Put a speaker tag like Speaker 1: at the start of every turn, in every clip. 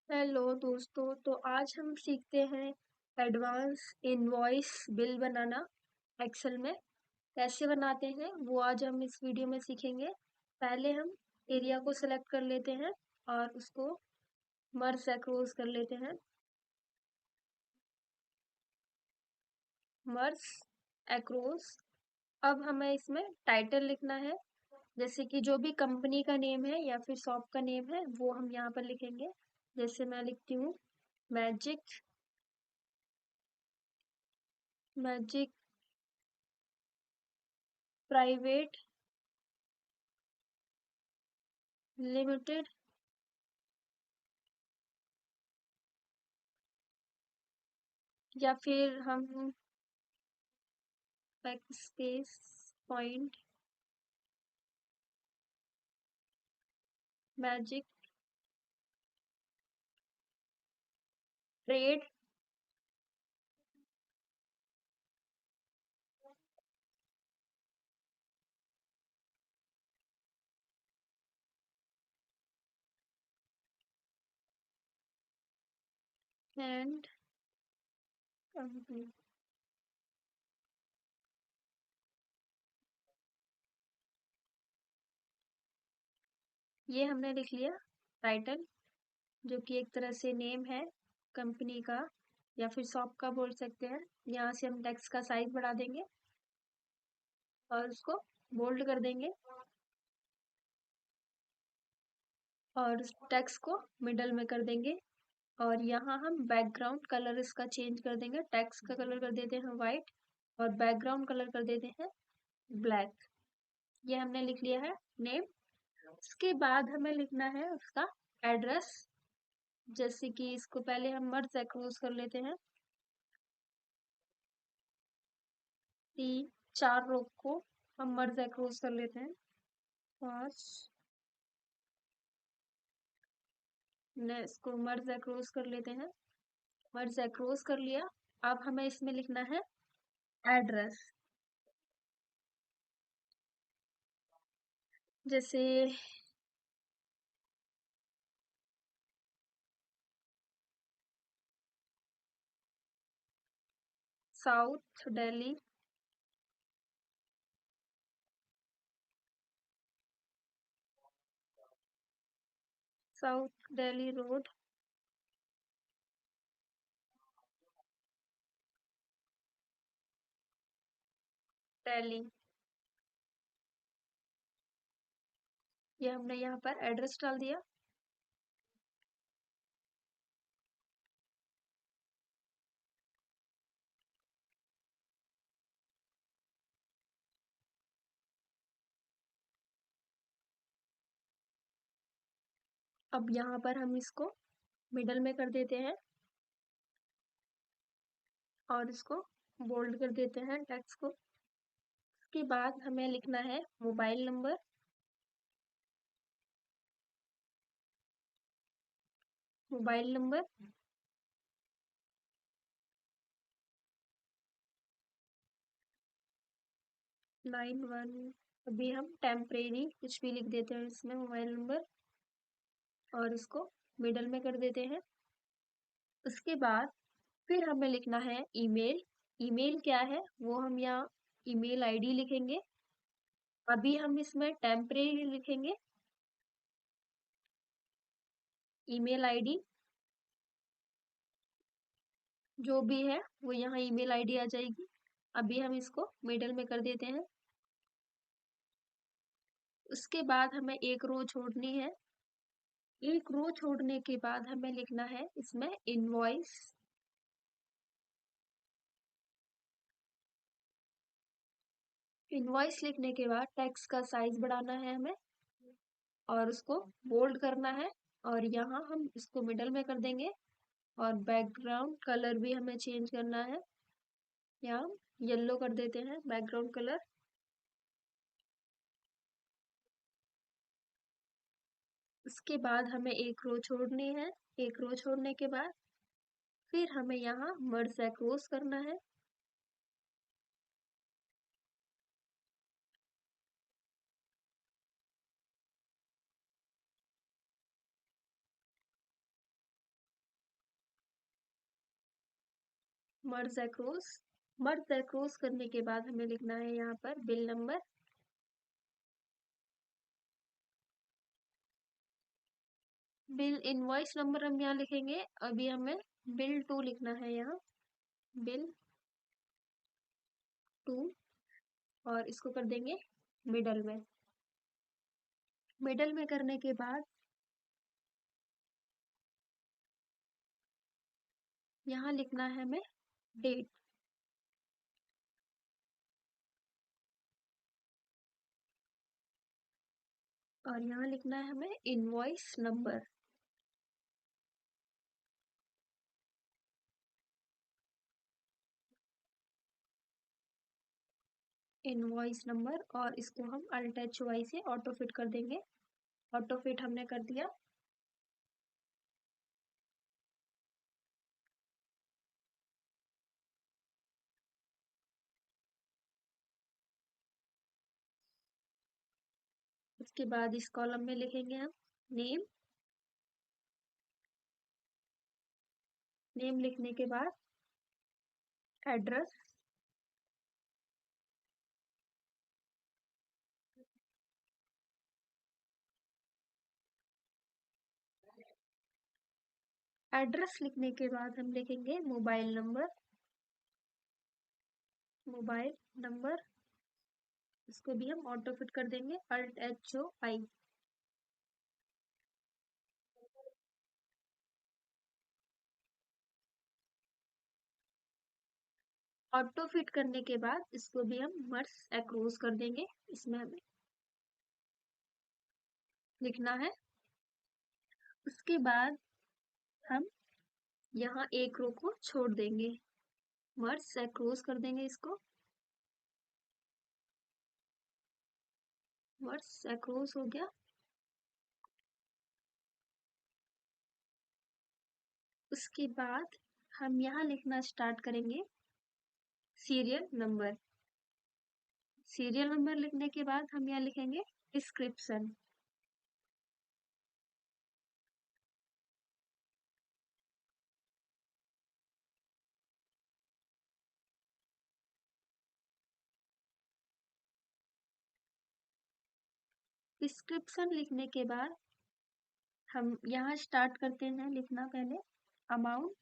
Speaker 1: Hello दोस्तों, तो आज हम सीखते हैं एडवांस इनवॉइस बिल बनाना एक्सेल में। कैसे बनाते हैं वो आज हम इस वीडियो में सीखेंगे। पहले हम एरिया को सिलेक्ट कर लेते हैं और उसको मर्ज एक्रोस कर लेते हैं। मर्ज एक्रोस। अब हमें इसमें टाइटल लिखना है, जैसे कि जो भी कंपनी का नेम है या फिर शॉप का नेम है वो हम यहाँ पर लिखेंगे। जैसे मैं लिखती हूँ मैजिक मैजिक प्राइवेट लिमिटेड। या फिर हम backspace point magic trade and company. ये हमने लिख लिया टाइटल, जो कि एक तरह से नेम है कंपनी का या फिर शॉप का बोल सकते हैं। यहाँ से हम टेक्स्ट का साइज बढ़ा देंगे और उसको बोल्ड कर देंगे और टेक्स्ट को मिडल में कर देंगे। और यहाँ हम बैकग्राउंड कलर इसका चेंज कर देंगे। टेक्स्ट का कलर कर देते हैं वाइट और बैकग्राउंड कलर कर देते हैं ब्लैक। ये हमने लिख लिया है नेम। उसके बाद हमें लिखना है उसका एड्रेस। जैसे कि इसको पहले हम मर्ज एक्रोस कर लेते हैं। तीन चार रो को हम मर्ज एक्रोस कर लेते हैं। पांच ने इसको मर्ज एक्रोस कर लेते हैं। मर्ज एक्रोस कर लिया। अब हमें इसमें लिखना है एड्रेस। जैसे south Delhi, south Delhi road, Delhi. ये हमने यहाँ पर एड्रेस डाल दिया। अब यहाँ पर हम इसको मिडल में कर देते हैं और इसको बोल्ड कर देते हैं टेक्स्ट को। उसके बाद हमें लिखना है मोबाइल नंबर। Mobile number 91। अभी हम टेम्परेरी कुछ भी लिख देते हैं इसमें मोबाइल नंबर और इसको मिडल में कर देते हैं। उसके बाद फिर हमें लिखना है ईमेल। ईमेल क्या है वो हम यहाँ ईमेल आईडी लिखेंगे। अभी हम इसमें टेम्परेरी लिखेंगे ईमेल आईडी। जो भी है वो यहाँ ईमेल आईडी आ जाएगी। अभी हम इसको मिडल में कर देते हैं। उसके बाद हमें एक रो छोड़नी है। एक रो छोड़ने के बाद हमें लिखना है इसमें इनवॉइस। इनवॉइस लिखने के बाद टेक्स्ट का साइज बढ़ाना है हमें और उसको बोल्ड करना है। और यहाँ हम इसको मिडल में कर देंगे और बैकग्राउंड कलर भी हमें चेंज करना है। यहाँ येलो कर देते हैं बैकग्राउंड कलर। उसके बाद हमें एक रो छोड़नी है। एक रो छोड़ने के बाद फिर हमें यहाँ मर्ज एक्रोस करना है। मर्ज अक्रोस करने के बाद हमें लिखना है यहाँ पर bill number, bill invoice number हम यहाँ लिखेंगे। अभी हमें बिल 2 लिखना है यहाँ, बिल 2, और इसको कर देंगे मिडल में करने के बाद यहाँ लिखना है हमें डेट, और यहाँ लिखना है हमें इनवॉइस नंबर। इनवॉइस नंबर, और इसको हम अल्ट एच वाई से ऑटो फिट कर देंगे। ऑटो फिट हमने कर दिया। उसके बाद इस कॉलम में लिखेंगे हम नेम, नेम लिखने के बाद एड्रेस, एड्रेस लिखने के बाद हम लिखेंगे मोबाइल नंबर, मोबाइल नंबर, इसको भी हम ऑटो फिट कर देंगे अल्ट एच ओ आई। ऑटो फिट करने के बाद इसको भी हम मर्ज अक्रोस कर देंगे। इसमें हमें लिखना है। उसके बाद हम यहाँ एक रो को छोड़ देंगे, मर्ज अक्रोस कर देंगे इसको, मर्ज अक्रोस हो गया। उसके बाद हम यहाँ लिखना स्टार्ट करेंगे सीरियल नंबर। सीरियल नंबर लिखने के बाद हम यहाँ लिखेंगे डिस्क्रिप्शन। डिस्क्रिप्शन लिखने के बाद हम यहाँ स्टार्ट करते हैं लिखना पहले अमाउंट,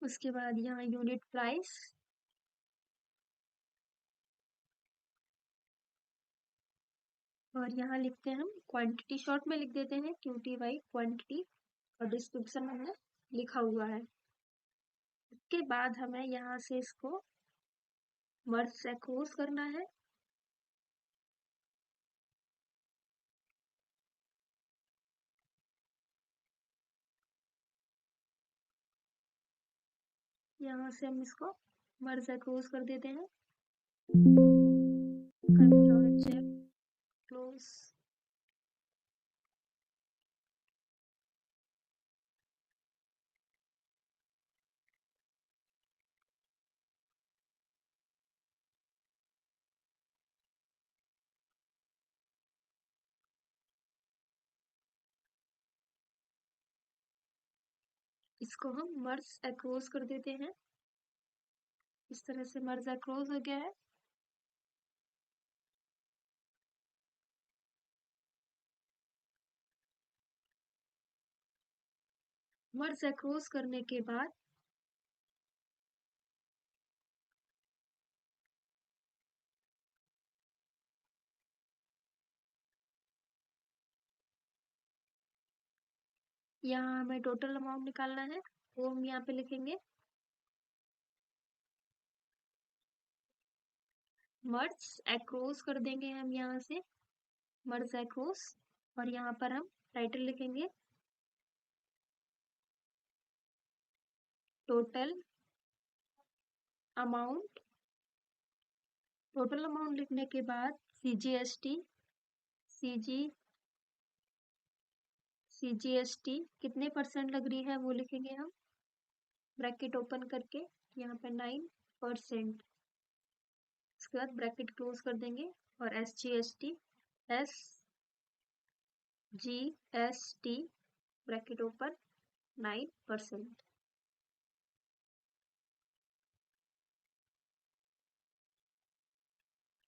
Speaker 1: उसके बाद यहाँ यूनिट प्राइस, और यहाँ लिखते हैं हम क्वांटिटी, शॉर्ट में लिख देते हैं QTY क्वांटिटी, और डिस्क्रिप्शन हमने लिखा हुआ है। उसके बाद हमें यहाँ से इसको मर्ज अक्रोस करना है। यहाँ से हम इसको मर्ज अक्रोस कर देते हैं। Control check close. इसको हम मर्ज अक्रोस कर देते हैं। इस तरह से मर्ज अक्रोस हो गया है। मर्ज अक्रोस करने के बाद यहाँ हमें टोटल अमाउंट निकालना है, वो हम यहाँ पे लिखेंगे मर्ज अक्रोस कर देंगे हम यहाँ से मर्ज अक्रोस, और यहाँ पर हम टाइटल लिखेंगे टोटल अमाउंट। टोटल अमाउंट लिखने के बाद CGST कितने परसेंट लग रही है वो लिखेंगे हम, ब्रैकेट ओपन करके यहाँ पे 9%। उसके बाद ब्रैकेट क्लोज कर देंगे, और SGST bracket open 9%।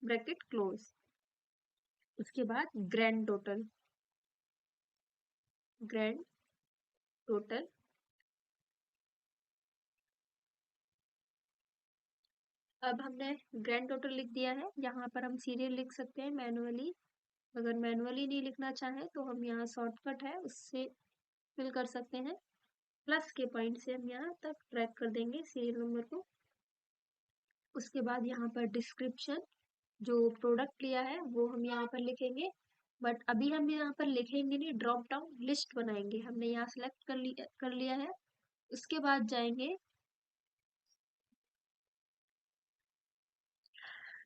Speaker 1: Bracket close. उसके बाद ग्रैंड टोटल, ग्रैंड टोटल अब हमने ग्रैंड टोटल लिख दिया है। यहाँ पर हम सीरियल लिख सकते हैं मैनुअली। अगर मैनुअली नहीं लिखना चाहें तो हम यहाँ शॉर्टकट है उससे फिल कर सकते हैं। प्लस के पॉइंट से हम यहाँ तक ट्रैक कर देंगे सीरियल नंबर को। उसके बाद यहाँ पर डिस्क्रिप्शन, जो प्रोडक्ट लिया है वो हम यहाँ पर लिखेंगे, बट अभी हम यहाँ पर लिखेंगे नहीं, ड्रॉप डाउन लिस्ट बनाएंगे। हमने यहाँ सेलेक्ट कर लिया है। उसके बाद जाएंगे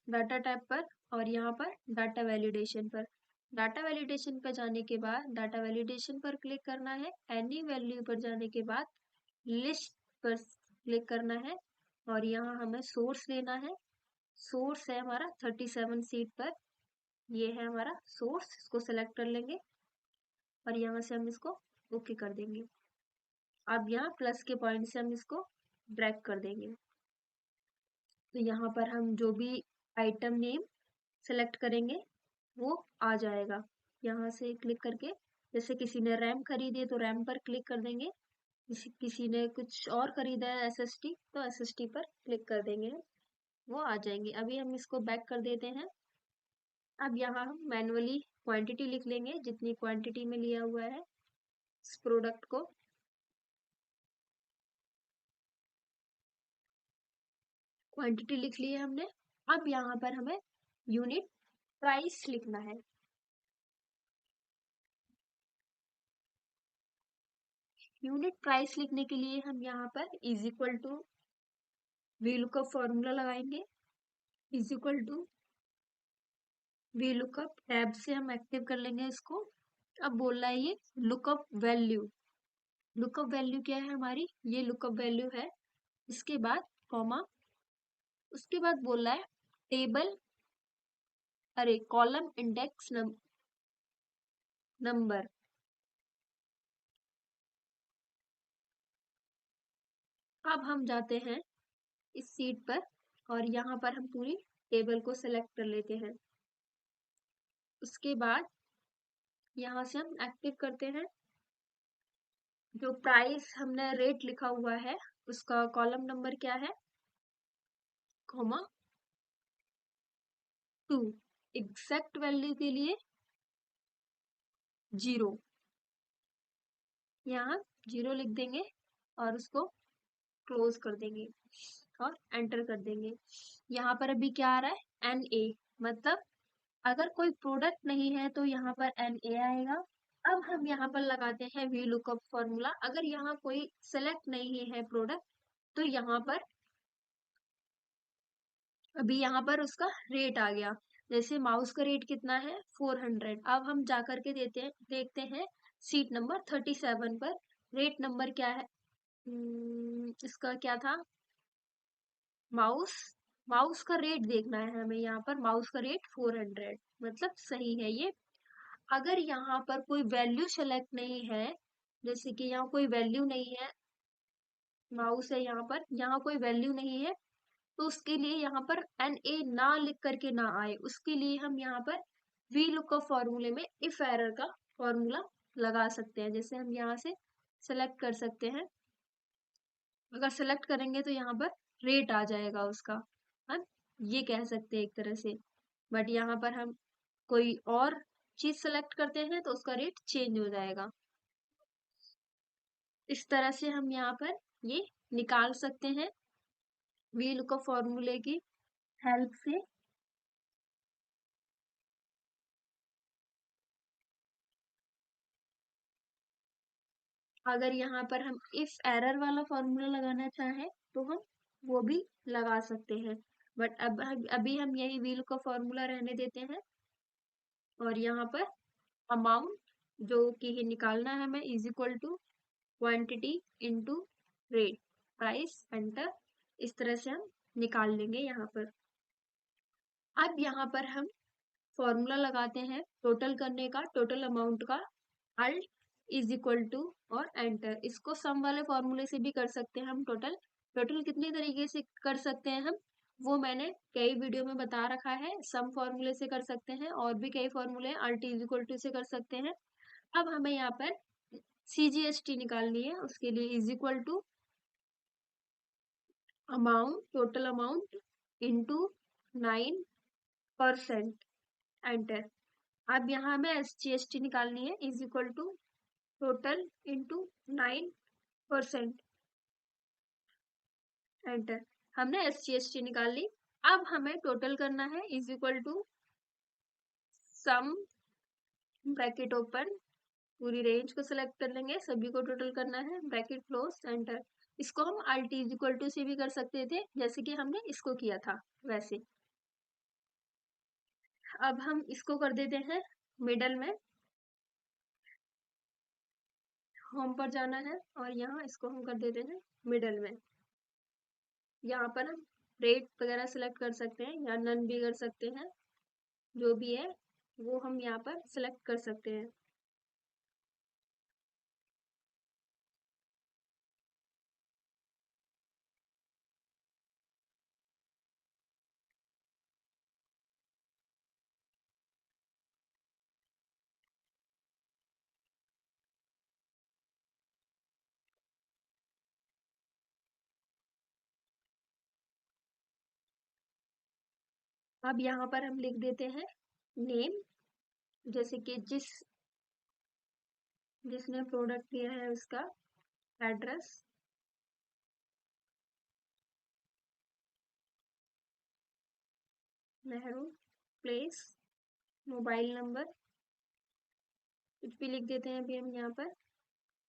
Speaker 1: डाटा टैब पर और यहाँ पर डाटा वैलिडेशन पर। डाटा वैलिडेशन पर जाने के बाद डाटा वैलिडेशन पर क्लिक करना है। एनी वैल्यू पर जाने के बाद लिस्ट पर क्लिक करना है और यहाँ हमें सोर्स लेना है। सोर्स है हमारा 37 सीट पर, ये है हमारा सोर्स। इसको सेलेक्ट कर लेंगे और यहाँ से हम इसको ओके कर देंगे। अब यहाँ प्लस के पॉइंट से हम इसको ड्रैग कर देंगे। तो यहाँ पर हम जो भी आइटम नेम सेलेक्ट करेंगे वो आ जाएगा यहाँ से क्लिक करके। जैसे किसी ने रैम खरीदी है तो रैम पर क्लिक कर देंगे, किसी ने कुछ और खरीदा है एसएसटी तो एसएसटी पर क्लिक कर देंगे, वो आ जाएंगे। अभी हम इसको बैक कर देते हैं। अब यहाँ हम मैनुअली क्वांटिटी लिख लेंगे जितनी क्वांटिटी में लिया हुआ है इस प्रोडक्ट को। क्वांटिटी लिख ली है हमने। अब यहाँ पर हमें यूनिट प्राइस लिखना है। यूनिट प्राइस लिखने के लिए हम यहाँ पर is equal to V lookup formula लगाएंगे। Is equal to V lookup tab से हम एक्टिव कर लेंगे इसको। अब बोल रहा है ये लुकअप वैल्यू। लुकअप वैल्यू क्या है हमारी, ये लुकअप वैल्यू है। इसके बाद कॉमा, उसके बाद बोल रहा है टेबल, अरे कॉलम इंडेक्स नंबर। अब हम जाते हैं इस सीट पर और यहाँ पर हम पूरी टेबल को सेलेक्ट कर लेते हैं। उसके बाद यहाँ से हम एक्टिव करते हैं। जो प्राइस हमने रेट लिखा हुआ है उसका कॉलम नंबर क्या है, कॉमा 2। एग्जैक्ट वैल्यू के लिए 0, यहाँ 0 लिख देंगे और उसको क्लोज कर देंगे और एंटर कर देंगे। यहाँ पर अभी क्या आ रहा है, NA, मतलब अगर कोई प्रोडक्ट नहीं है तो यहाँ पर NA आएगा। अब हम यहाँ पर लगाते हैं वी लुकअप फॉर्मूला। अगर यहाँ कोई सेलेक्ट नहीं है प्रोडक्ट तो यहाँ पर अभी यहाँ पर उसका रेट आ गया। जैसे माउस का रेट कितना है 400। अब हम जा करके देखते हैं सीट नंबर 37 पर रेट नंबर क्या है। इसका क्या था, माउस, माउस का रेट देखना है हमें। यहाँ पर माउस का रेट 400, मतलब सही है ये। अगर यहाँ पर कोई वैल्यू सेलेक्ट नहीं है, जैसे कि यहाँ कोई वैल्यू नहीं है, माउस है यहाँ पर, यहाँ कोई वैल्यू नहीं है तो उसके लिए यहाँ पर NA ना लिख करके ना आए, उसके लिए हम यहाँ पर वी लुकअप फॉर्मूले में इफ एरर का फॉर्मूला लगा सकते हैं। जैसे हम यहाँ से सेलेक्ट कर सकते हैं, अगर सेलेक्ट करेंगे तो यहाँ पर रेट आ जाएगा उसका, हम ये कह सकते हैं एक तरह से। बट यहाँ पर हम कोई और चीज सेलेक्ट करते हैं तो उसका रेट चेंज हो जाएगा। इस तरह से हम यहाँ पर ये निकाल सकते हैं वी लुकअप फॉर्मूले की हेल्प से। अगर यहाँ पर हम इफ एरर वाला फॉर्मूला लगाना चाहें तो हम वो भी लगा सकते हैं, बट अब अभी हम यही व्हील का फॉर्मूला रहने देते हैं। और यहाँ पर अमाउंट जो कि निकालना है हमें is equal to quantity into rate price, enter. इस तरह से हम निकाल लेंगे यहाँ पर। अब यहाँ पर हम फॉर्मूला लगाते हैं टोटल करने का, टोटल अमाउंट का। अल्ट इज इक्वल टू और एंटर। इसको सम वाले फॉर्मूले से भी कर सकते हैं हम। टोटल कितने तरीके से कर सकते हैं हम, वो मैंने कई वीडियो में बता रखा है। सम फॉर्मूले से कर सकते हैं, और भी कई फॉर्मूले R T is equal to से कर सकते हैं। अब हमें यहाँ पर CGST निकालनी है। उसके लिए is equal to amount, total amount into 9%, enter. अब यहाँ हमें SGST निकालनी है। Is equal to total into 9%, enter. हमने SGST निकाल ली। अब हमें टोटल करना है। Is equal to sum, bracket open, पूरी रेंज को सिलेक्ट कर लेंगे, सभी को टोटल करना है, ब्रैकेट क्लोज, एंटर। इसको हम RT इज इक्वल टू से भी कर सकते थे, जैसे कि हमने इसको किया था वैसे। अब हम इसको कर देते हैं मिडल में। होम पर जाना है और यहाँ इसको हम कर देते हैं मिडल में। यहाँ पर हम रेट वगैरह सिलेक्ट कर सकते हैं या नन भी कर सकते हैं, जो भी है वो हम यहाँ पर सिलेक्ट कर सकते हैं। अब यहाँ पर हम लिख देते हैं नेम, जैसे कि जिसने प्रोडक्ट लिया है उसका address, Nehru place, mobile number, कुछ भी लिख देते हैं अभी हम यहाँ पर।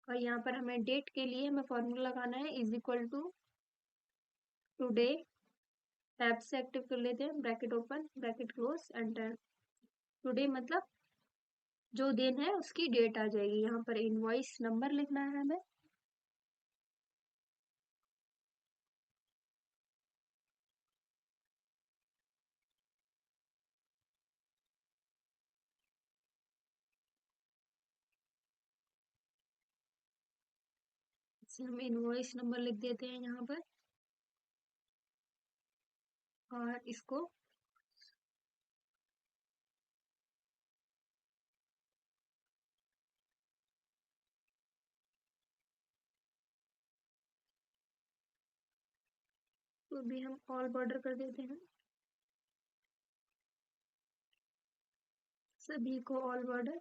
Speaker 1: और यहाँ पर हमें डेट के लिए हमें फॉर्मूला लगाना है। Is equal to today, tab से एक्टिव कर लेते हैं, bracket open, bracket close, enter. Today मतलब जो दिन है उसकी डेट आ जाएगी। यहाँ पर इनवॉइस नंबर लिखना है हमें। इसे हम इनवॉइस नंबर लिख देते हैं यहाँ पर, और इसको तो भी हम ऑल बॉर्डर कर देते हैं, सभी को ऑल बॉर्डर।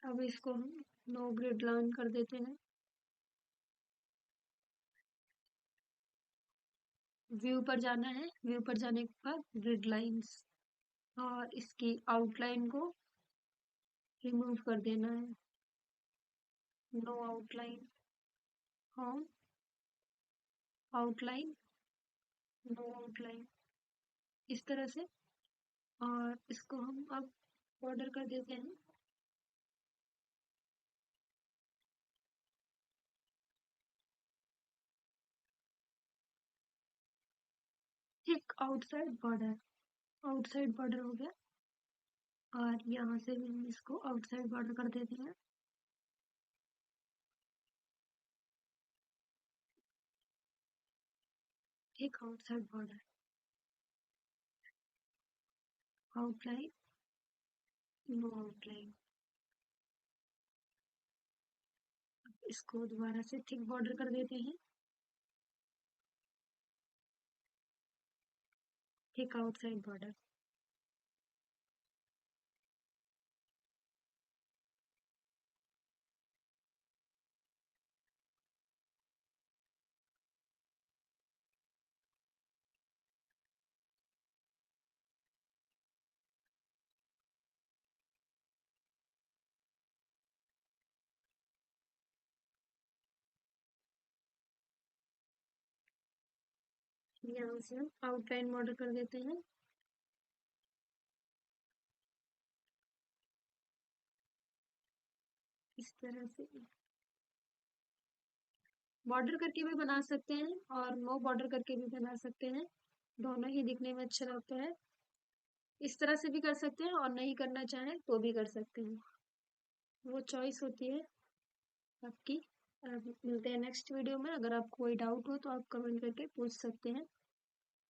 Speaker 1: अब इसको हम नो ग्रिड लाइन कर देते हैं। व्यू पर जाना है, व्यू पर जाने के बाद ग्रिड लाइंस, और इसकी आउटलाइन को रिमूव कर देना है। No outline, home, outline, no outline, इस तरह से। और इसको हम अब बॉर्डर कर देते हैं। एक आउटसाइड बॉर्डर हो गया। और यहाँ से भी हम इसको आउटसाइड बॉर्डर कर देते हैं। एक outside border, outline, no outline. इसको दोबारा से थिक बॉर्डर कर देते हैं। Thick outside border. यहाँ से हम आउटलाइन बॉर्डर कर देते हैं, इस तरह से। बॉर्डर करके भी बना सकते हैं और नो बॉर्डर करके भी बना सकते हैं। दोनों ही दिखने में अच्छा लगता है। इस तरह से भी कर सकते हैं और नहीं करना चाहें तो भी कर सकते हैं, वो चॉइस होती है आपकी। मिलते हैं नेक्स्ट वीडियो में। अगर आपको कोई डाउट हो तो आप कमेंट करके पूछ सकते हैं।